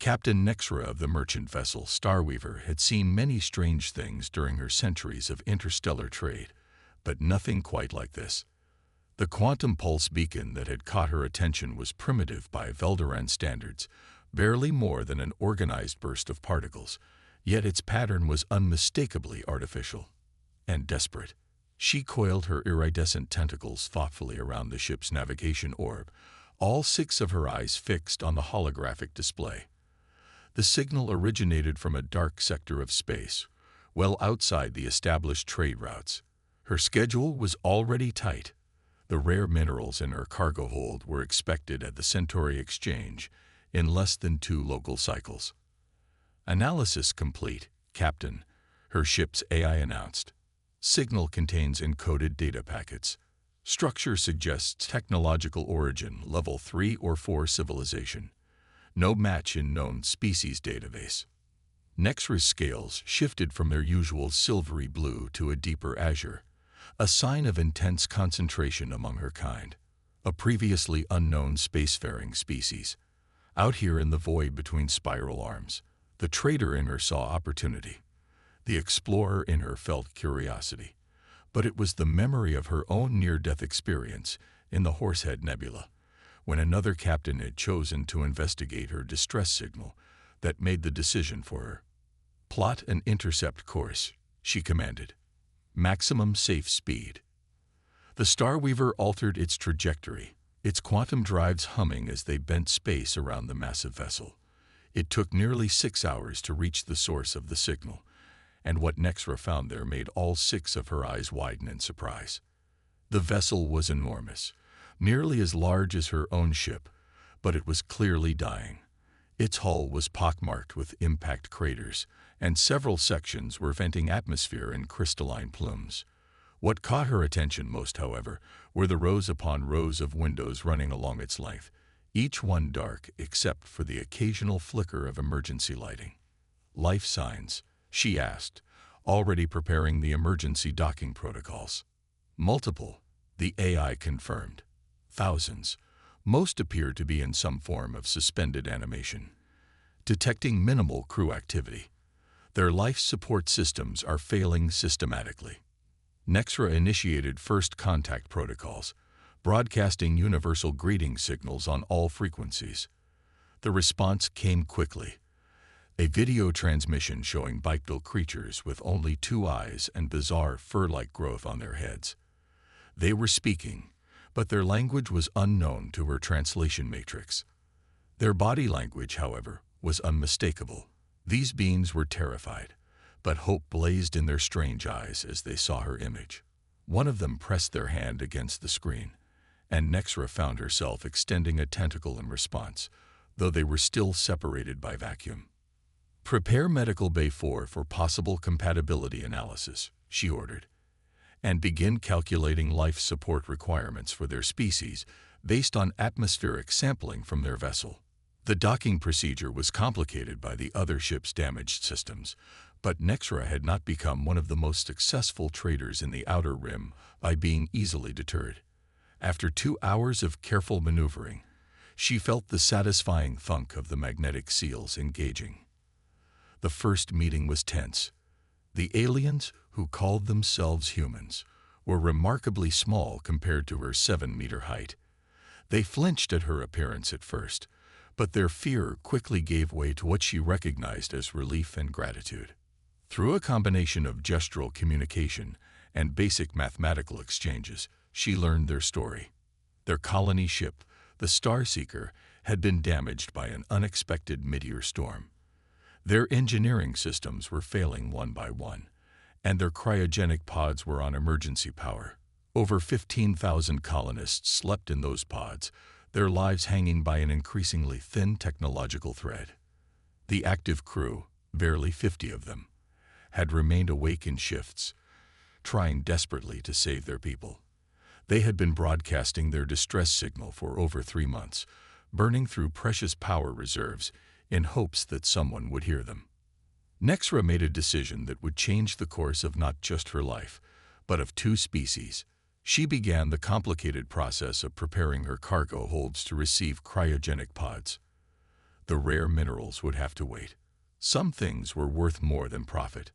Captain Nexra of the merchant vessel Starweaver had seen many strange things during her centuries of interstellar trade, but nothing quite like this. The quantum pulse beacon that had caught her attention was primitive by Velderan standards, barely more than an organized burst of particles, yet its pattern was unmistakably artificial and desperate. She coiled her iridescent tentacles thoughtfully around the ship's navigation orb, all six of her eyes fixed on the holographic display. The signal originated from a dark sector of space, well outside the established trade routes. Her schedule was already tight. The rare minerals in her cargo hold were expected at the Centauri Exchange in less than 2 local cycles. "Analysis complete, Captain," her ship's AI announced. "Signal contains encoded data packets. Structure suggests technological origin, level 3 or 4 civilization. No match in known species database." Nexra's scales shifted from their usual silvery blue to a deeper azure, a sign of intense concentration among her kind, a previously unknown spacefaring species. Out here in the void between spiral arms, the trader in her saw opportunity. The explorer in her felt curiosity. But it was the memory of her own near-death experience in the Horsehead Nebula, when another captain had chosen to investigate her distress signal, that made the decision for her. "Plot an intercept course," she commanded. "Maximum safe speed." The Starweaver altered its trajectory, its quantum drives humming as they bent space around the massive vessel. It took nearly 6 hours to reach the source of the signal, and what Nexra found there made all 6 of her eyes widen in surprise. The vessel was enormous, nearly as large as her own ship, but it was clearly dying. Its hull was pockmarked with impact craters, and several sections were venting atmosphere in crystalline plumes. What caught her attention most, however, were the rows upon rows of windows running along its length, each one dark except for the occasional flicker of emergency lighting. "Life signs?" she asked, already preparing the emergency docking protocols. "Multiple," the AI confirmed. "Thousands. Most appear to be in some form of suspended animation. Detecting minimal crew activity. Their life support systems are failing systematically." Nexra initiated first contact protocols, broadcasting universal greeting signals on all frequencies. The response came quickly. A video transmission showing bipedal creatures with only 2 eyes and bizarre fur-like growth on their heads. They were speaking, but their language was unknown to her translation matrix. Their body language, however, was unmistakable. These beings were terrified, but hope blazed in their strange eyes as they saw her image. One of them pressed their hand against the screen, and Nexra found herself extending a tentacle in response, though they were still separated by vacuum. "Prepare Medical Bay 4 for possible compatibility analysis," she ordered, "and begin calculating life support requirements for their species based on atmospheric sampling from their vessel." The docking procedure was complicated by the other ship's damaged systems, but Nexra had not become one of the most successful traders in the Outer Rim by being easily deterred. After 2 hours of careful maneuvering, she felt the satisfying thunk of the magnetic seals engaging. The first meeting was tense. The aliens, who called themselves humans, were remarkably small compared to her 7-meter height. They flinched at her appearance at first, but their fear quickly gave way to what she recognized as relief and gratitude. Through a combination of gestural communication and basic mathematical exchanges, she learned their story. Their colony ship, the Starseeker, had been damaged by an unexpected meteor storm. Their engineering systems were failing one by one, and their cryogenic pods were on emergency power. Over 15,000 colonists slept in those pods, their lives hanging by an increasingly thin technological thread. The active crew, barely 50 of them, had remained awake in shifts, trying desperately to save their people. They had been broadcasting their distress signal for over 3 months, burning through precious power reserves in hopes that someone would hear them. Nexra made a decision that would change the course of not just her life, but of 2 species. She began the complicated process of preparing her cargo holds to receive cryogenic pods. The rare minerals would have to wait. Some things were worth more than profit.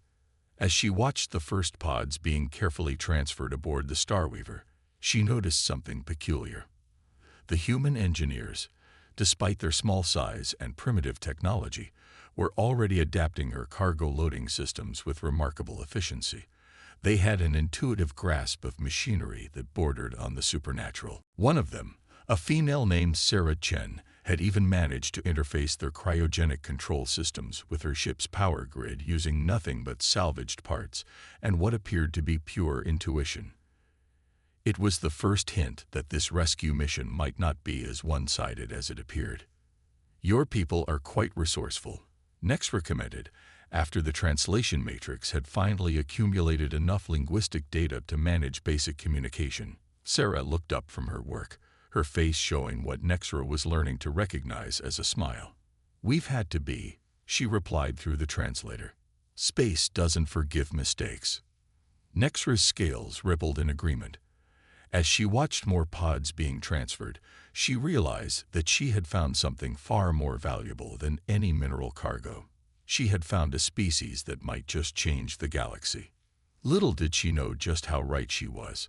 As she watched the first pods being carefully transferred aboard the Starweaver, she noticed something peculiar. The human engineers, despite their small size and primitive technology, were already adapting her cargo loading systems with remarkable efficiency. They had an intuitive grasp of machinery that bordered on the supernatural. One of them, a female named Sarah Chen, had even managed to interface their cryogenic control systems with her ship's power grid using nothing but salvaged parts and what appeared to be pure intuition. It was the first hint that this rescue mission might not be as one-sided as it appeared. "Your people are quite resourceful," Nexra commented, after the translation matrix had finally accumulated enough linguistic data to manage basic communication. Sarah looked up from her work, her face showing what Nexra was learning to recognize as a smile. "We've had to be," she replied through the translator. "Space doesn't forgive mistakes." Nexra's scales rippled in agreement. As she watched more pods being transferred, she realized that she had found something far more valuable than any mineral cargo. She had found a species that might just change the galaxy. Little did she know just how right she was.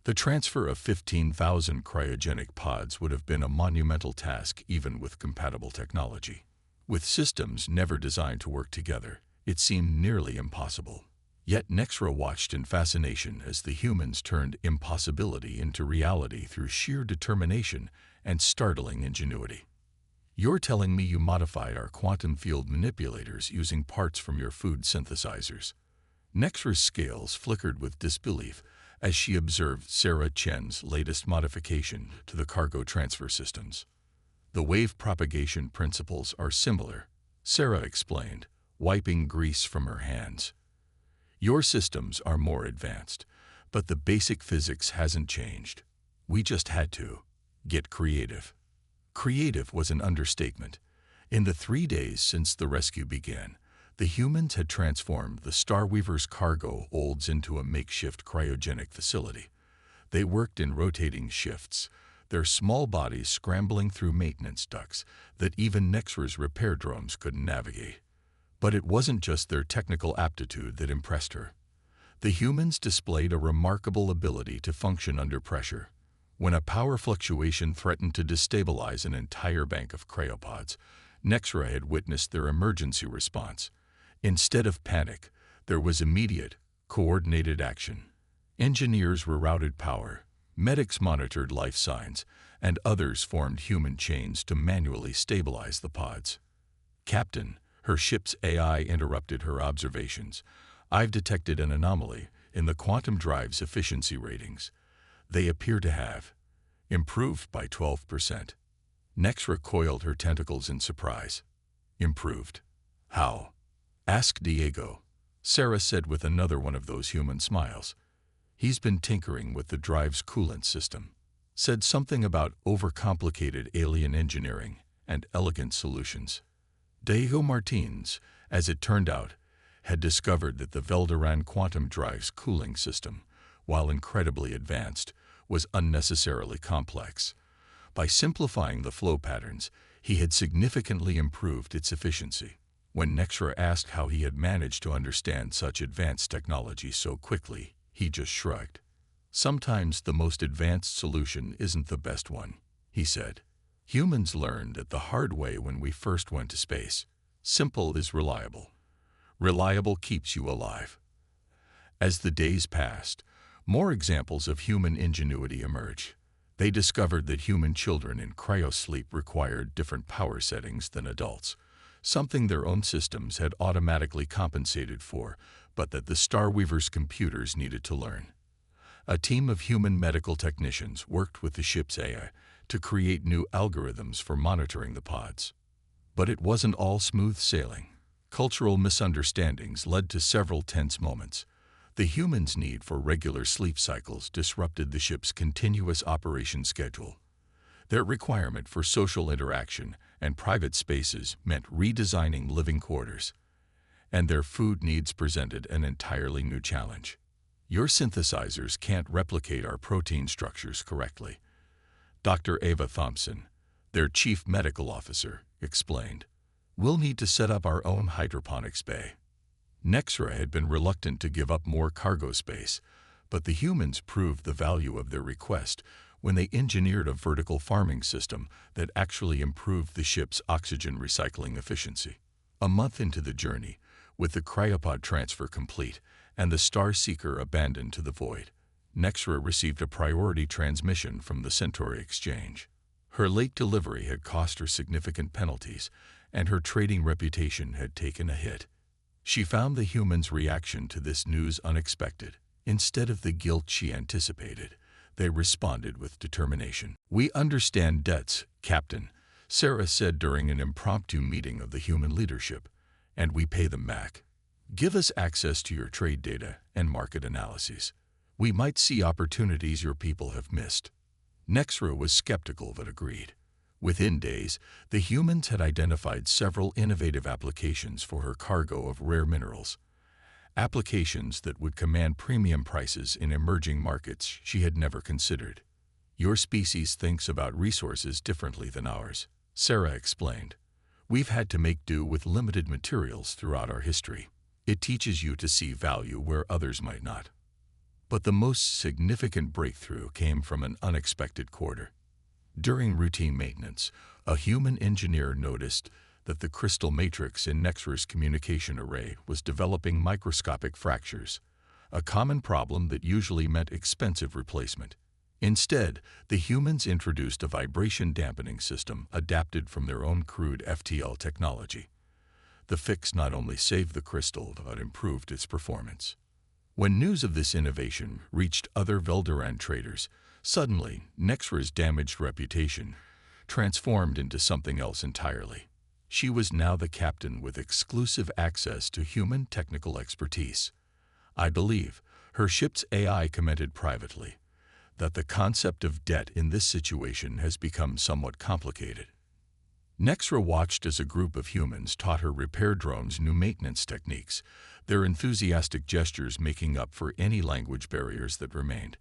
The transfer of 15,000 cryogenic pods would have been a monumental task even with compatible technology. With systems never designed to work together, it seemed nearly impossible. Yet Nexra watched in fascination as the humans turned impossibility into reality through sheer determination and startling ingenuity. "You're telling me you modified our quantum field manipulators using parts from your food synthesizers?" Nexra's scales flickered with disbelief as she observed Sarah Chen's latest modification to the cargo transfer systems. "The wave propagation principles are similar," Sarah explained, wiping grease from her hands. "Your systems are more advanced, but the basic physics hasn't changed. We just had to get creative." Creative was an understatement. In the 3 days since the rescue began, the humans had transformed the Starweaver's cargo holds into a makeshift cryogenic facility. They worked in rotating shifts, their small bodies scrambling through maintenance ducts that even Nexra's repair drones couldn't navigate. But it wasn't just their technical aptitude that impressed her. The humans displayed a remarkable ability to function under pressure. When a power fluctuation threatened to destabilize an entire bank of cryopods, Nexra had witnessed their emergency response. Instead of panic, there was immediate, coordinated action. Engineers rerouted power, medics monitored life signs, and others formed human chains to manually stabilize the pods. "Captain," her ship's AI interrupted her observations, "I've detected an anomaly in the quantum drive's efficiency ratings. They appear to have improved by 12%. Nexra coiled her tentacles in surprise. "Improved? How?" "Ask Diego," Sarah said with another one of those human smiles. "He's been tinkering with the drive's coolant system. Said something about overcomplicated alien engineering and elegant solutions." Diego Martins, as it turned out, had discovered that the Velderan quantum drive's cooling system, while incredibly advanced, was unnecessarily complex. By simplifying the flow patterns, he had significantly improved its efficiency. When Nexra asked how he had managed to understand such advanced technology so quickly, he just shrugged. "Sometimes the most advanced solution isn't the best one," he said. "Humans learned it the hard way when we first went to space. Simple is reliable. Reliable keeps you alive." As the days passed, more examples of human ingenuity emerged. They discovered that human children in cryosleep required different power settings than adults, something their own systems had automatically compensated for, but that the Starweaver's computers needed to learn. A team of human medical technicians worked with the ship's AI to create new algorithms for monitoring the pods. But it wasn't all smooth sailing. Cultural misunderstandings led to several tense moments. The humans' need for regular sleep cycles disrupted the ship's continuous operation schedule. Their requirement for social interaction and private spaces meant redesigning living quarters. And their food needs presented an entirely new challenge. "Your synthesizers can't replicate our protein structures correctly," Dr. Ava Thompson, their chief medical officer, explained. We'll need to set up our own hydroponics bay. Nexra had been reluctant to give up more cargo space, but the humans proved the value of their request when they engineered a vertical farming system that actually improved the ship's oxygen recycling efficiency. A month into the journey, with the cryopod transfer complete and the Star Seeker abandoned to the void, Nexra received a priority transmission from the Centauri Exchange. Her late delivery had cost her significant penalties, and her trading reputation had taken a hit. She found the humans' reaction to this news unexpected. Instead of the guilt she anticipated, they responded with determination. "We understand debts, Captain," Sarah said during an impromptu meeting of the human leadership, "and we pay them back. Give us access to your trade data and market analyses. We might see opportunities your people have missed." Nexra was skeptical but agreed. Within days, the humans had identified several innovative applications for her cargo of rare minerals, applications that would command premium prices in emerging markets she had never considered. "Your species thinks about resources differently than ours," Sarah explained. "We've had to make do with limited materials throughout our history. It teaches you to see value where others might not." But the most significant breakthrough came from an unexpected quarter. During routine maintenance, a human engineer noticed that the crystal matrix in Nexra's communication array was developing microscopic fractures, a common problem that usually meant expensive replacement. Instead, the humans introduced a vibration dampening system adapted from their own crude FTL technology. The fix not only saved the crystal but improved its performance. When news of this innovation reached other Velderan traders, suddenly Nexra's damaged reputation transformed into something else entirely. She was now the captain with exclusive access to human technical expertise. "I believe," her ship's AI commented privately, "that the concept of debt in this situation has become somewhat complicated." Nexra watched as a group of humans taught her repair drones new maintenance techniques, their enthusiastic gestures making up for any language barriers that remained.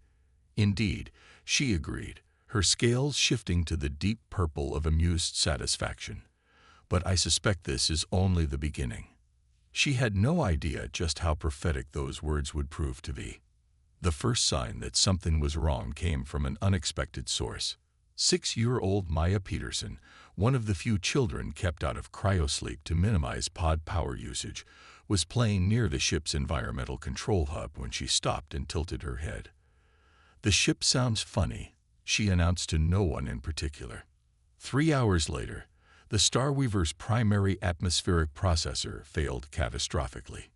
Indeed, she agreed, her scales shifting to the deep purple of amused satisfaction. "But I suspect this is only the beginning." She had no idea just how prophetic those words would prove to be. The first sign that something was wrong came from an unexpected source. 6-year-old Maya Peterson, one of the few children kept out of cryosleep to minimize pod power usage, was playing near the ship's environmental control hub when she stopped and tilted her head. "The ship sounds funny," she announced to no one in particular. 3 hours later, the Starweaver's primary atmospheric processor failed catastrophically.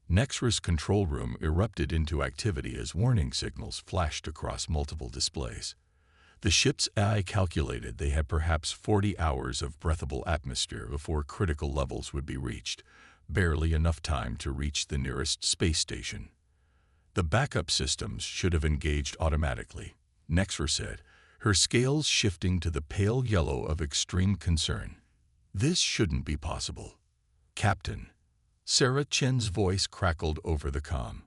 Nexra's control room erupted into activity as warning signals flashed across multiple displays. The ship's AI calculated they had perhaps 40 hours of breathable atmosphere before critical levels would be reached, barely enough time to reach the nearest space station. "The backup systems should have engaged automatically," Nexra said, her scales shifting to the pale yellow of extreme concern. "This shouldn't be possible." "Captain," Sarah Chen's voice crackled over the comm,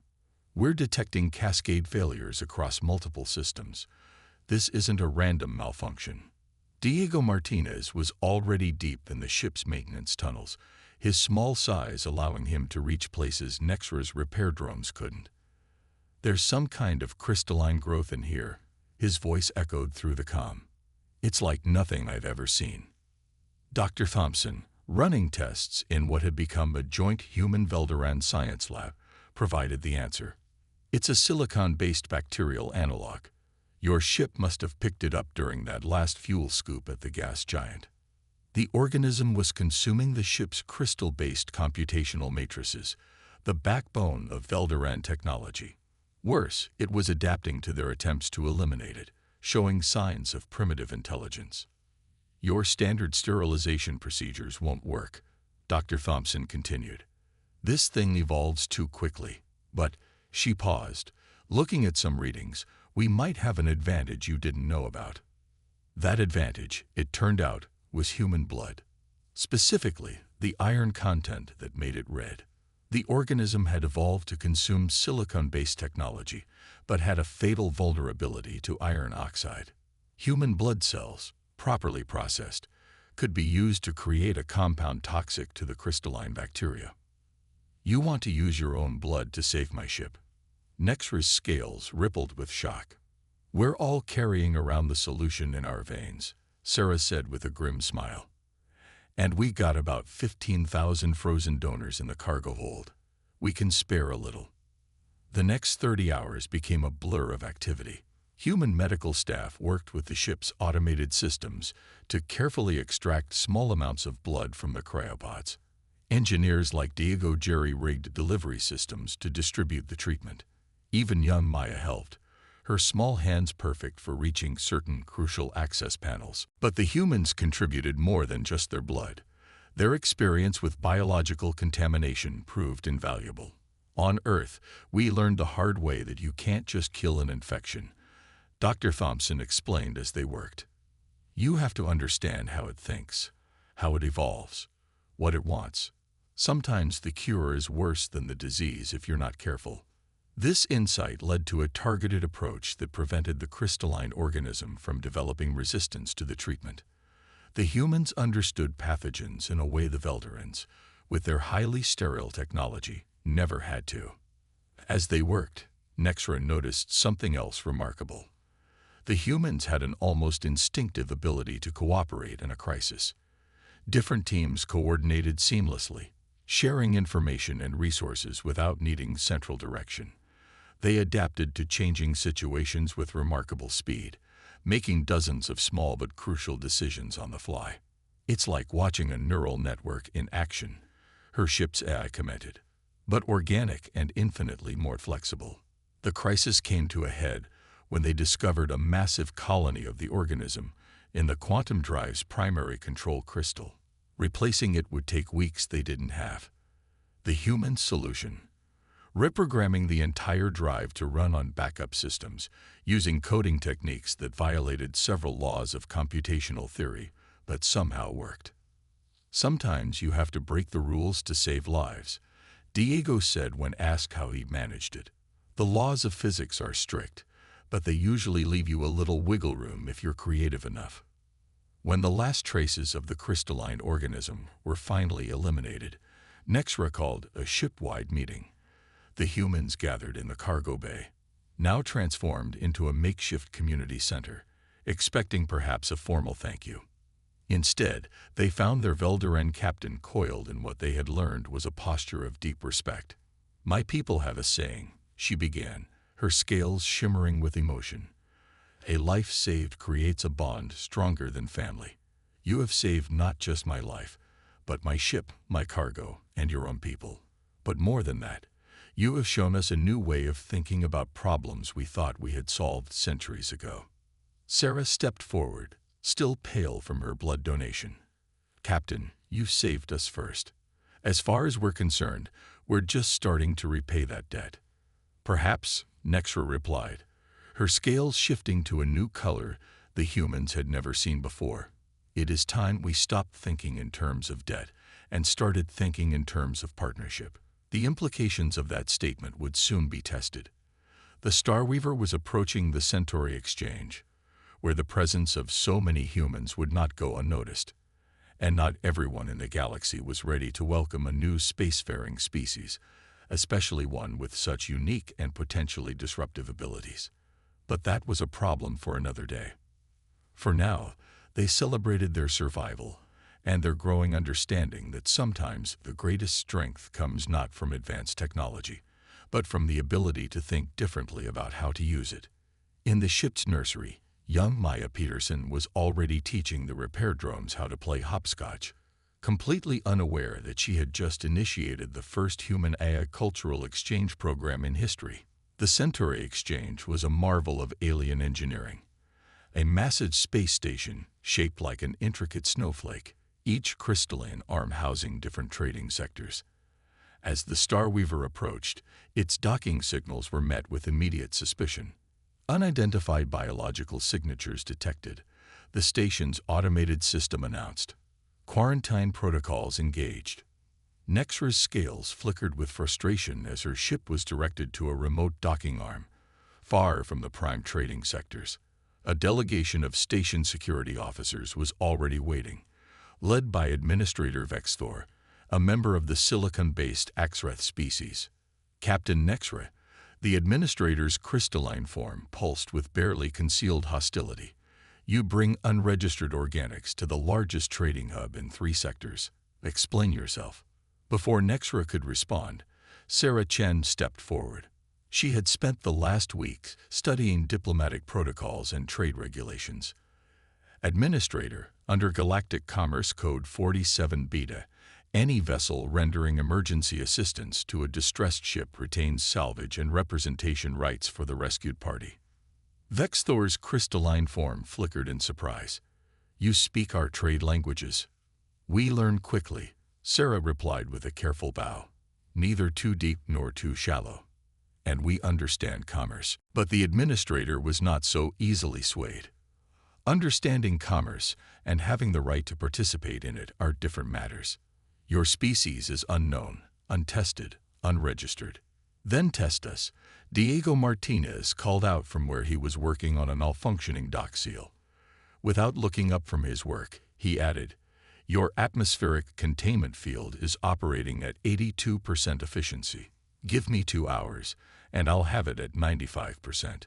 "we're detecting cascade failures across multiple systems. This isn't a random malfunction." Diego Martinez was already deep in the ship's maintenance tunnels, his small size allowing him to reach places Nexra's repair drones couldn't. "There's some kind of crystalline growth in here," his voice echoed through the comm. "It's like nothing I've ever seen." Dr. Thompson, running tests in what had become a joint human-Velderan science lab, provided the answer. "It's a silicon-based bacterial analog. Your ship must have picked it up during that last fuel scoop at the gas giant." The organism was consuming the ship's crystal-based computational matrices, the backbone of Velderan technology. Worse, it was adapting to their attempts to eliminate it, showing signs of primitive intelligence. "Your standard sterilization procedures won't work," Dr. Thompson continued. "This thing evolves too quickly. But," she paused, "looking at some readings, we might have an advantage you didn't know about." That advantage, it turned out, was human blood. Specifically, the iron content that made it red. The organism had evolved to consume silicon-based technology, but had a fatal vulnerability to iron oxide. Human blood cells, properly processed, could be used to create a compound toxic to the crystalline bacteria. You want to use your own blood to save my ship? Nexra's scales rippled with shock. We're all carrying around the solution in our veins, Sarah said with a grim smile. And we got about 15,000 frozen donors in the cargo hold. We can spare a little. The next 30 hours became a blur of activity. Human medical staff worked with the ship's automated systems to carefully extract small amounts of blood from the cryopods. Engineers like Diego jerry-rigged delivery systems to distribute the treatment. Even young Maya helped, her small hands perfect for reaching certain crucial access panels. But the humans contributed more than just their blood. Their experience with biological contamination proved invaluable. On Earth, we learned the hard way that you can't just kill an infection, Dr. Thompson explained as they worked. You have to understand how it thinks, how it evolves, what it wants. Sometimes the cure is worse than the disease if you're not careful. This insight led to a targeted approach that prevented the crystalline organism from developing resistance to the treatment. The humans understood pathogens in a way the Veldorans, with their highly sterile technology, never had to. As they worked, Nexra noticed something else remarkable. The humans had an almost instinctive ability to cooperate in a crisis. Different teams coordinated seamlessly, sharing information and resources without needing central direction. They adapted to changing situations with remarkable speed, making dozens of small but crucial decisions on the fly. It's like watching a neural network in action, her ship's AI commented, but organic and infinitely more flexible. The crisis came to a head when they discovered a massive colony of the organism in the quantum drive's primary control crystal. Replacing it would take weeks they didn't have. The human solution: reprogramming the entire drive to run on backup systems, using coding techniques that violated several laws of computational theory, but somehow worked. Sometimes you have to break the rules to save lives, Diego said when asked how he managed it. The laws of physics are strict, but they usually leave you a little wiggle room if you're creative enough. When the last traces of the crystalline organism were finally eliminated, Nexra called a ship-wide meeting. The humans gathered in the cargo bay, now transformed into a makeshift community center, expecting perhaps a formal thank you. Instead, they found their Veldoran captain coiled in what they had learned was a posture of deep respect. "My people have a saying," she began, her scales shimmering with emotion. "A life saved creates a bond stronger than family. You have saved not just my life, but my ship, my cargo, and your own people. But more than that, you have shown us a new way of thinking about problems we thought we had solved centuries ago." Sarah stepped forward, still pale from her blood donation. "Captain, you saved us first. As far as we're concerned, we're just starting to repay that debt." "Perhaps," Nexra replied, her scales shifting to a new color the humans had never seen before. "It is time we stopped thinking in terms of debt and started thinking in terms of partnership." The implications of that statement would soon be tested. The Starweaver was approaching the Centauri exchange, where the presence of so many humans would not go unnoticed, and not everyone in the galaxy was ready to welcome a new spacefaring species, especially one with such unique and potentially disruptive abilities. But that was a problem for another day. For now, they celebrated their survival and their growing understanding that sometimes the greatest strength comes not from advanced technology, but from the ability to think differently about how to use it. In the ship's nursery, young Maya Peterson was already teaching the repair drones how to play hopscotch, completely unaware that she had just initiated the first human-AI cultural exchange program in history. The Centauri exchange was a marvel of alien engineering. A massive space station shaped like an intricate snowflake, each crystalline arm housing different trading sectors. As the Starweaver approached, its docking signals were met with immediate suspicion. Unidentified biological signatures detected, the station's automated system announced. Quarantine protocols engaged. Nexra's scales flickered with frustration as her ship was directed to a remote docking arm, far from the prime trading sectors. A delegation of station security officers was already waiting, led by Administrator Vexthor, a member of the silicon-based Axreth species. Captain Nexra, the Administrator's crystalline form pulsed with barely concealed hostility. You bring unregistered organics to the largest trading hub in 3 sectors. Explain yourself. Before Nexra could respond, Sarah Chen stepped forward. She had spent the last weeks studying diplomatic protocols and trade regulations. Administrator, under Galactic Commerce Code 47 Beta, any vessel rendering emergency assistance to a distressed ship retains salvage and representation rights for the rescued party. Vexthor's crystalline form flickered in surprise. You speak our trade languages. We learn quickly, Sarah replied with a careful bow. Neither too deep nor too shallow. And we understand commerce. But the Administrator was not so easily swayed. Understanding commerce and having the right to participate in it are different matters. Your species is unknown, untested, unregistered. Then test us. Diego Martinez called out from where he was working on a malfunctioning dock seal. Without looking up from his work, he added, your atmospheric containment field is operating at 82% efficiency. Give me 2 hours, and I'll have it at 95%.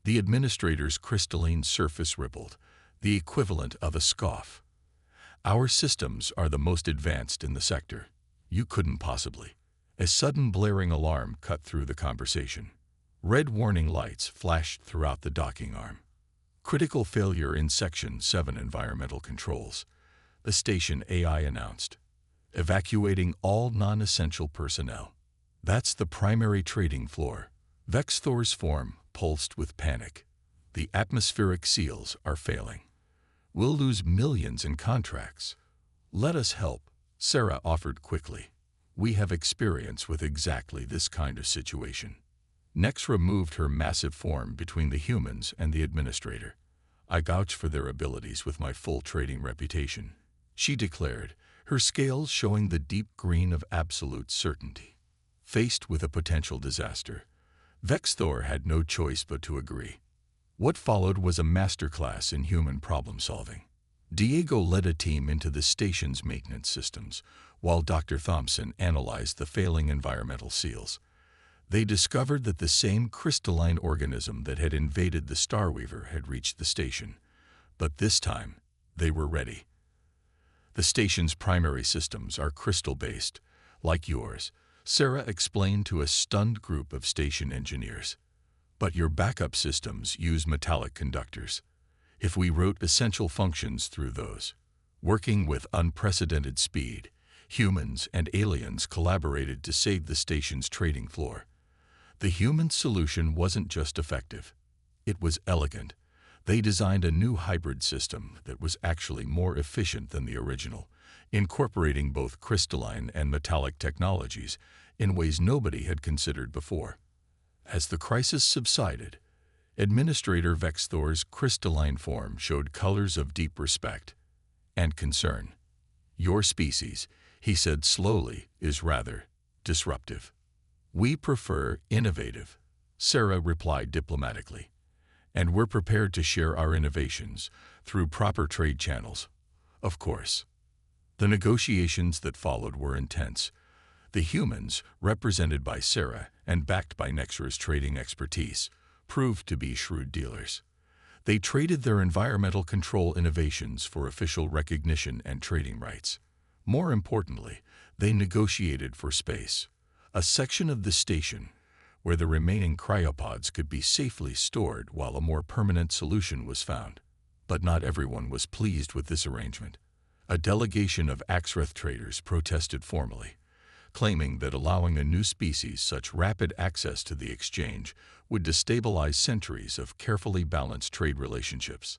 The Administrator's crystalline surface rippled, the equivalent of a scoff. Our systems are the most advanced in the sector. You couldn't possibly. A sudden blaring alarm cut through the conversation. Red warning lights flashed throughout the docking arm. Critical failure in Section 7 environmental controls. The station AI announced. Evacuating all non-essential personnel. That's the primary trading floor. Vexthor's form pulsed with panic. The atmospheric seals are failing. We'll lose millions in contracts. Let us help, Sarah offered quickly. We have experience with exactly this kind of situation. Nexra moved her massive form between the humans and the Administrator. I vouch for their abilities with my full trading reputation, she declared, her scales showing the deep green of absolute certainty. Faced with a potential disaster, Vexthor had no choice but to agree. What followed was a masterclass in human problem-solving. Diego led a team into the station's maintenance systems, while Dr. Thompson analyzed the failing environmental seals. They discovered that the same crystalline organism that had invaded the Starweaver had reached the station. But this time, they were ready. The station's primary systems are crystal-based, like yours, Sarah explained to a stunned group of station engineers. But your backup systems use metallic conductors. If we wrote essential functions through those, working with unprecedented speed, humans and aliens collaborated to save the station's trading floor. The human solution wasn't just effective. It was elegant. They designed a new hybrid system that was actually more efficient than the original, incorporating both crystalline and metallic technologies in ways nobody had considered before. As the crisis subsided, Administrator Vexthor's crystalline form showed colors of deep respect and concern. Your species, he said slowly, is rather disruptive. We prefer innovative, Sarah replied diplomatically, and we're prepared to share our innovations through proper trade channels. Of course. The negotiations that followed were intense. The humans, represented by Sarah and backed by Nexra's trading expertise, proved to be shrewd dealers. They traded their environmental control innovations for official recognition and trading rights. More importantly, they negotiated for space, a section of the station where the remaining cryopods could be safely stored while a more permanent solution was found. But not everyone was pleased with this arrangement. A delegation of Axreth traders protested formally, claiming that allowing a new species such rapid access to the exchange would destabilize centuries of carefully balanced trade relationships.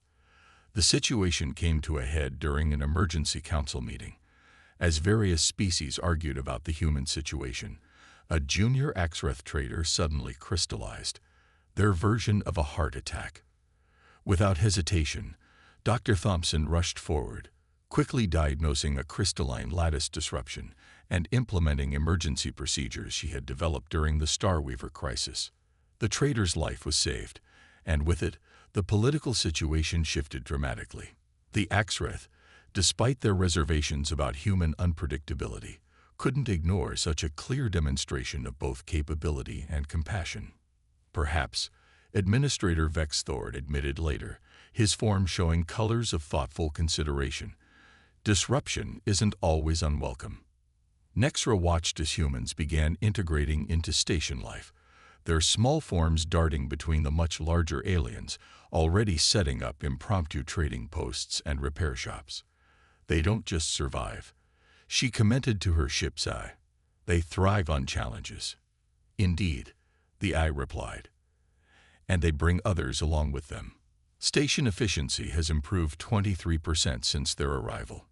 The situation came to a head during an emergency council meeting. As various species argued about the human situation, a junior Axreth trader suddenly crystallized, their version of a heart attack. Without hesitation, Dr. Thompson rushed forward, quickly diagnosing a crystalline lattice disruption and implementing emergency procedures she had developed during the Starweaver crisis. The trader's life was saved, and with it, the political situation shifted dramatically. The Axreth, despite their reservations about human unpredictability, couldn't ignore such a clear demonstration of both capability and compassion. Perhaps, Administrator Vex Thord admitted later, his form showing colors of thoughtful consideration. Disruption isn't always unwelcome. Nexra watched as humans began integrating into station life, their small forms darting between the much larger aliens, already setting up impromptu trading posts and repair shops. They don't just survive. She commented to her ship's eye. They thrive on challenges. Indeed, the eye replied. And they bring others along with them. Station efficiency has improved 23% since their arrival.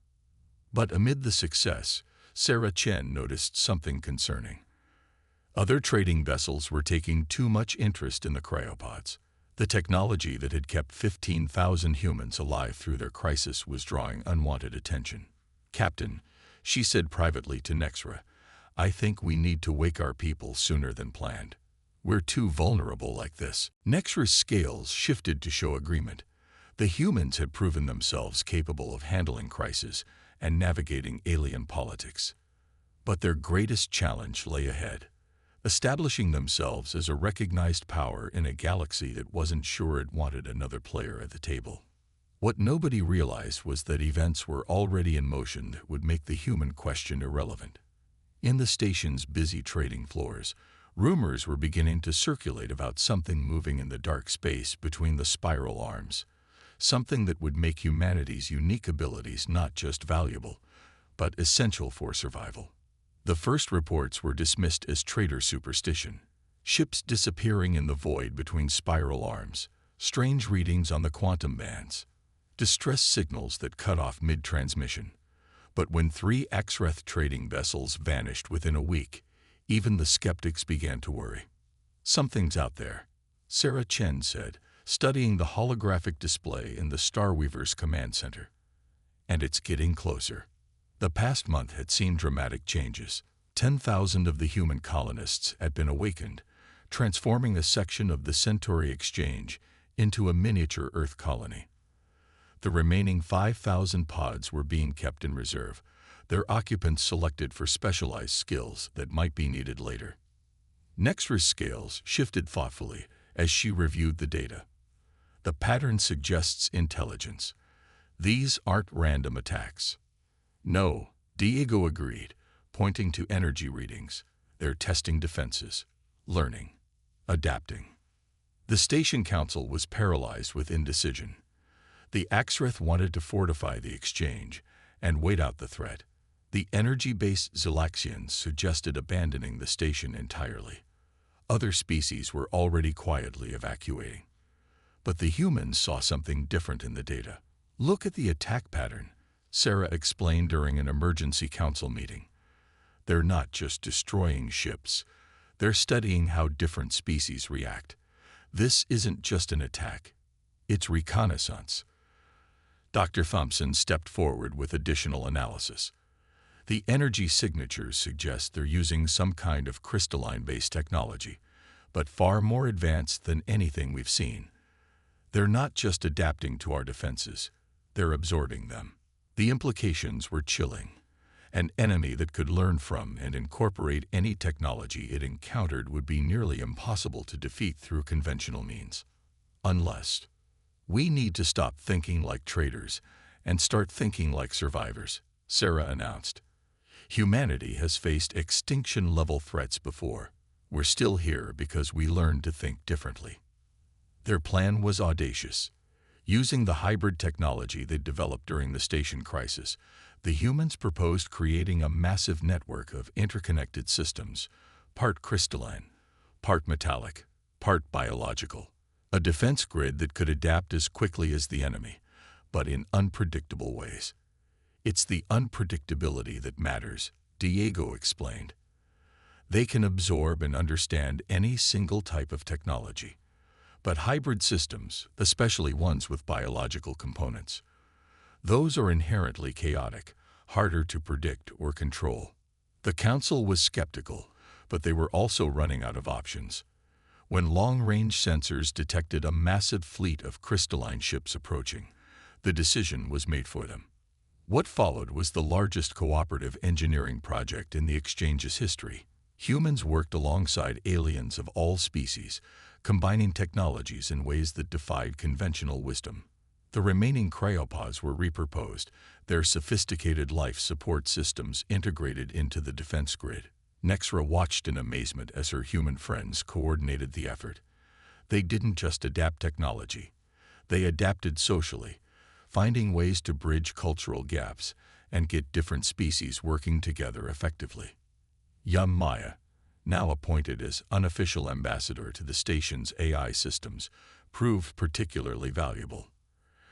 But amid the success, Sarah Chen noticed something concerning. Other trading vessels were taking too much interest in the cryopods. The technology that had kept 15,000 humans alive through their crisis was drawing unwanted attention. "Captain," she said privately to Nexra, "I think we need to wake our people sooner than planned. We're too vulnerable like this." Nexra's scales shifted to show agreement. The humans had proven themselves capable of handling crisis and navigating alien politics. But their greatest challenge lay ahead, establishing themselves as a recognized power in a galaxy that wasn't sure it wanted another player at the table. What nobody realized was that events were already in motion that would make the human question irrelevant. In the station's busy trading floors, rumors were beginning to circulate about something moving in the dark space between the spiral arms, something that would make humanity's unique abilities not just valuable, but essential for survival. The first reports were dismissed as trader superstition. Ships disappearing in the void between spiral arms, strange readings on the quantum bands, distress signals that cut off mid-transmission. But when 3 Axreth trading vessels vanished within a week, even the skeptics began to worry. "Something's out there," Sarah Chen said, studying the holographic display in the Starweaver's command center. "And it's getting closer." The past month had seen dramatic changes. 10,000 of the human colonists had been awakened, transforming a section of the Centauri Exchange into a miniature Earth colony. The remaining 5,000 pods were being kept in reserve, their occupants selected for specialized skills that might be needed later. Nexra's scales shifted thoughtfully as she reviewed the data. The pattern suggests intelligence. These aren't random attacks. "No," Diego agreed, pointing to energy readings. "They're testing defenses, learning, adapting." The station council was paralyzed with indecision. The Axreth wanted to fortify the exchange and wait out the threat. The energy-based Zelaxians suggested abandoning the station entirely. Other species were already quietly evacuating. But the humans saw something different in the data. "Look at the attack pattern," Sarah explained during an emergency council meeting. "They're not just destroying ships. They're studying how different species react. This isn't just an attack. It's reconnaissance." Dr. Thompson stepped forward with additional analysis. "The energy signatures suggest they're using some kind of crystalline-based technology, but far more advanced than anything we've seen. They're not just adapting to our defenses. They're absorbing them." The implications were chilling. An enemy that could learn from and incorporate any technology it encountered would be nearly impossible to defeat through conventional means. Unless, "We need to stop thinking like traders and start thinking like survivors," Sarah announced. "Humanity has faced extinction-level threats before. We're still here because we learned to think differently." Their plan was audacious. Using the hybrid technology they developed during the station crisis, the humans proposed creating a massive network of interconnected systems, part crystalline, part metallic, part biological. A defense grid that could adapt as quickly as the enemy, but in unpredictable ways. "It's the unpredictability that matters," Diego explained. "They can absorb and understand any single type of technology. But hybrid systems, especially ones with biological components, those are inherently chaotic, harder to predict or control." The council was skeptical, but they were also running out of options. When long-range sensors detected a massive fleet of crystalline ships approaching, the decision was made for them. What followed was the largest cooperative engineering project in the exchange's history. Humans worked alongside aliens of all species, combining technologies in ways that defied conventional wisdom. The remaining cryopods were repurposed, their sophisticated life support systems integrated into the defense grid. Nexra watched in amazement as her human friends coordinated the effort. They didn't just adapt technology. They adapted socially, finding ways to bridge cultural gaps and get different species working together effectively. Young Maya, now appointed as unofficial ambassador to the station's AI systems, proved particularly valuable.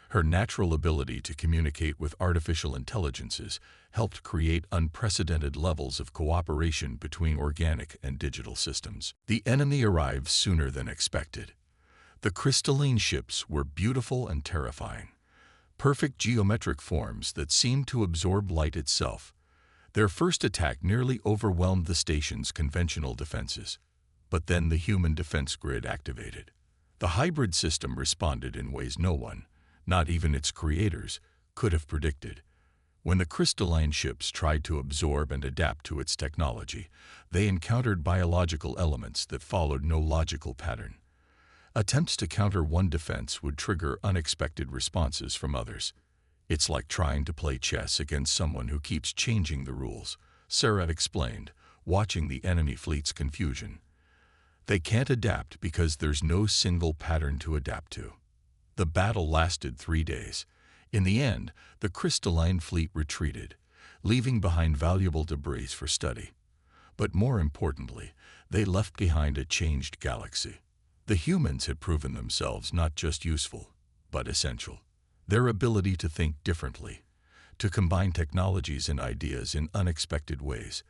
Her natural ability to communicate with artificial intelligences helped create unprecedented levels of cooperation between organic and digital systems. The enemy arrived sooner than expected. The crystalline ships were beautiful and terrifying, perfect geometric forms that seemed to absorb light itself. Their first attack nearly overwhelmed the station's conventional defenses, but then the human defense grid activated. The hybrid system responded in ways no one, not even its creators, could have predicted. When the crystalline ships tried to absorb and adapt to its technology, they encountered biological elements that followed no logical pattern. Attempts to counter one defense would trigger unexpected responses from others. It's like trying to play chess against someone who keeps changing the rules, Sarah explained, watching the enemy fleet's confusion. They can't adapt because there's no single pattern to adapt to. The battle lasted 3 days. In the end, the crystalline fleet retreated, leaving behind valuable debris for study. But more importantly, they left behind a changed galaxy. The humans had proven themselves not just useful, but essential. Their ability to think differently, to combine technologies and ideas in unexpected ways,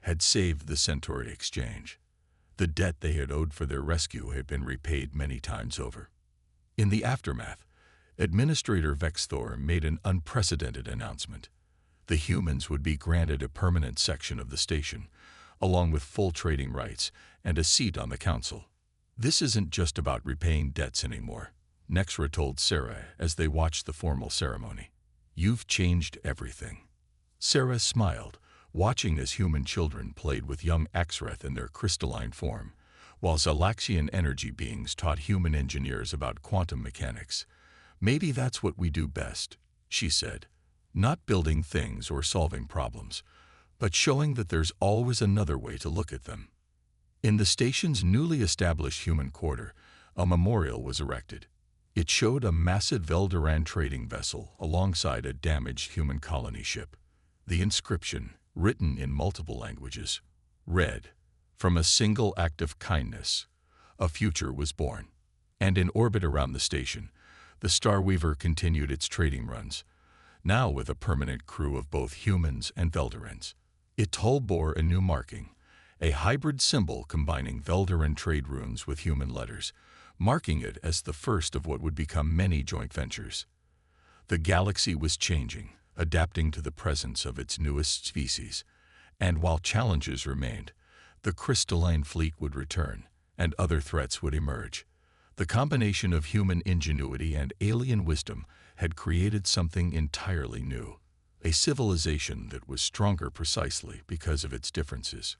had saved the Centauri exchange. The debt they had owed for their rescue had been repaid many times over. In the aftermath, Administrator Vexthor made an unprecedented announcement. The humans would be granted a permanent section of the station, along with full trading rights and a seat on the council. This isn't just about repaying debts anymore, Nexra told Sarah as they watched the formal ceremony. You've changed everything. Sarah smiled, watching as human children played with young Axreth in their crystalline form, while Zalaxian energy beings taught human engineers about quantum mechanics. Maybe that's what we do best, she said. Not building things or solving problems, but showing that there's always another way to look at them. In the station's newly established human quarter, a memorial was erected. It showed a massive Velderan trading vessel alongside a damaged human colony ship. The inscription, written in multiple languages, read, "From a single act of kindness, a future was born." And in orbit around the station, the Starweaver continued its trading runs, now with a permanent crew of both humans and Velderans. It toll bore a new marking, a hybrid symbol combining Velderan trade runes with human letters, marking it as the first of what would become many joint ventures. The galaxy was changing, adapting to the presence of its newest species, and while challenges remained, the crystalline fleet would return, and other threats would emerge. The combination of human ingenuity and alien wisdom had created something entirely new, a civilization that was stronger precisely because of its differences.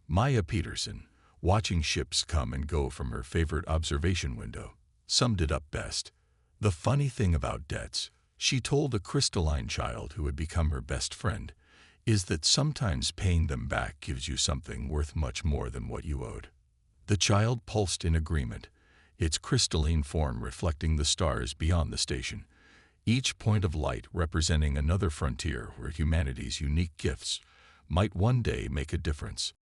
Maya Peterson, watching ships come and go from her favorite observation window, summed it up best. The funny thing about debts, she told a crystalline child who had become her best friend, is that sometimes paying them back gives you something worth much more than what you owed. The child pulsed in agreement, its crystalline form reflecting the stars beyond the station, each point of light representing another frontier where humanity's unique gifts might one day make a difference.